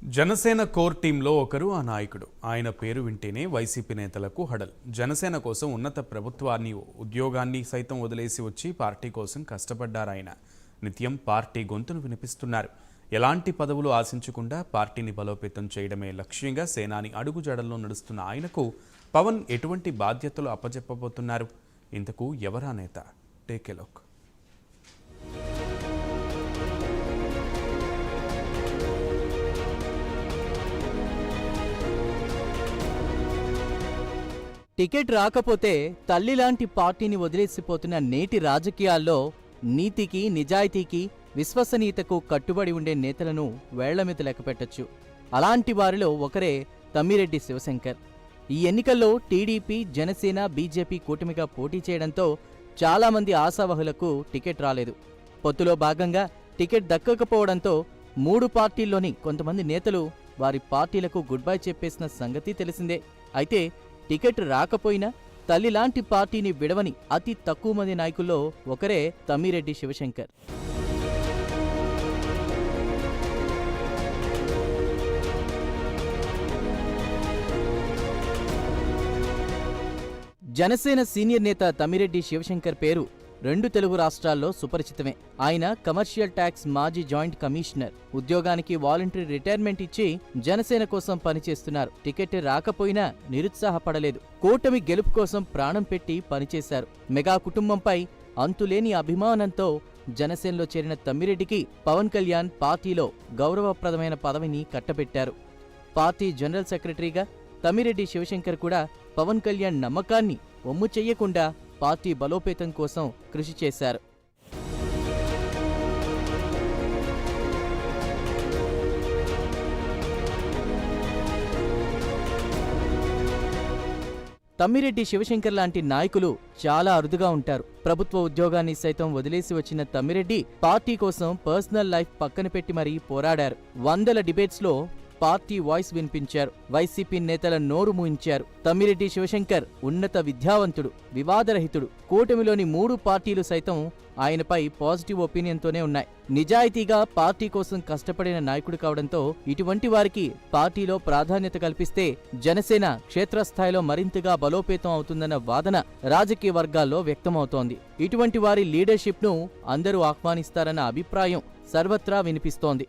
Janasena core టీంలో ఒకరు ఆ నాయకుడు. ఆయన పేరు వింటేనే వైసీపీ నేతలకు హడల్. జనసేన కోసం ఉన్నత ప్రభుత్వాన్ని, ఉద్యోగాన్ని సైతం వదిలేసి వచ్చి పార్టీ కోసం కష్టపడ్డారాయన. నిత్యం పార్టీ గొంతును వినిపిస్తున్నారు. ఎలాంటి పదవులు ఆశించకుండా పార్టీని బలోపేతం చేయడమే లక్ష్యంగా సేనాని అడుగుజాడల్లో నడుస్తున్న ఆయనకు పవన్ ఎటువంటి బాధ్యతలు అప్పజెప్పబోతున్నారు? ఇంతకు ఎవరా నేత? Take a look. టికెట్ రాకపోతే తల్లిలాంటి పార్టీని వదిలేసిపోతున్న నేటి రాజకీయాల్లో నీతికి, నిజాయితీకి, విశ్వసనీయతకు కట్టుబడి ఉండే నేతలను వేళ్లమీద లెక్కపెట్టొచ్చు. అలాంటి వారిలో ఒకరే తమ్మిరెడ్డి శివశంకర్. ఈ ఎన్నికల్లో టీడీపీ, జనసేన, బీజేపీ కూటమిగా పోటీ చేయడంతో చాలామంది ఆశావహులకు టికెట్ రాలేదు. పొత్తులో భాగంగా టికెట్ దక్కకపోవడంతో మూడు పార్టీల్లోని కొంతమంది నేతలు వారి పార్టీలకు గుడ్ బై చెప్పేసిన సంగతి తెలిసిందే. అయితే టికెట్ రాకపోయినా తల్లిలాంటి పార్టీని విడవని అతి తక్కువ మంది నాయకుల్లో ఒకరే తమ్మిరెడ్డి శివశంకర్. జనసేన సీనియర్ నేత తమ్మిరెడ్డి శివశంకర్ పేరు రెండు తెలుగు రాష్ట్రాల్లో సుపరిచితమే. ఆయన కమర్షియల్ ట్యాక్స్ మాజీ జాయింట్ కమిషనర్. ఉద్యోగానికి వాలంటరీ రిటైర్మెంట్ ఇచ్చి జనసేన కోసం పనిచేస్తున్నారు. టికెట్ రాకపోయినా నిరుత్సాహపడలేదు. కూటమి గెలుపు కోసం ప్రాణం పెట్టి పనిచేశారు. మెగా కుటుంబంపై అంతులేని అభిమానంతో జనసేనలో చేరిన తమ్మిరెడ్డికి పవన్ కళ్యాణ్ పార్టీలో గౌరవప్రదమైన పదవిని కట్టబెట్టారు. పార్టీ జనరల్ సెక్రటరీగా తమ్మిరెడ్డి శివశంకర్ కూడా పవన్ కళ్యాణ్ నమ్మకాన్ని ఒమ్ము చెయ్యకుండా పార్టీ బలోపేతం కోసం కృషి చేశారు. తమ్మిరెడ్డి శివశంకర్ లాంటి నాయకులు చాలా అరుదుగా ఉంటారు. ప్రభుత్వ ఉద్యోగాన్ని సైతం వదిలేసి వచ్చిన తమ్మిరెడ్డి పార్టీ కోసం పర్సనల్ లైఫ్ పక్కన పెట్టి మరీ పోరాడారు. వందల డిబేట్స్లో పార్టీ వాయిస్ వినిపించారు. వైసీపీ నేతల నోరు మూయించారు. తమ్మిరెడ్డి శివశంకర్ ఉన్నత విద్యావంతుడు, వివాదరహితుడు. కూటమిలోని మూడు పార్టీలు సైతం ఆయనపై పాజిటివ్ ఒపీనియన్తోనే ఉన్నాయి. నిజాయితీగా పార్టీ కోసం కష్టపడిన నాయకుడు కావడంతో ఇటువంటి వారికి పార్టీలో ప్రాధాన్యత కల్పిస్తే జనసేన క్షేత్రస్థాయిలో మరింతగా బలోపేతం అవుతుందన్న వాదన రాజకీయ వర్గాల్లో వ్యక్తమవుతోంది. ఇటువంటి వారి లీడర్షిప్ను అందరూ ఆహ్వానిస్తారన్న అభిప్రాయం సర్వత్రా వినిపిస్తోంది.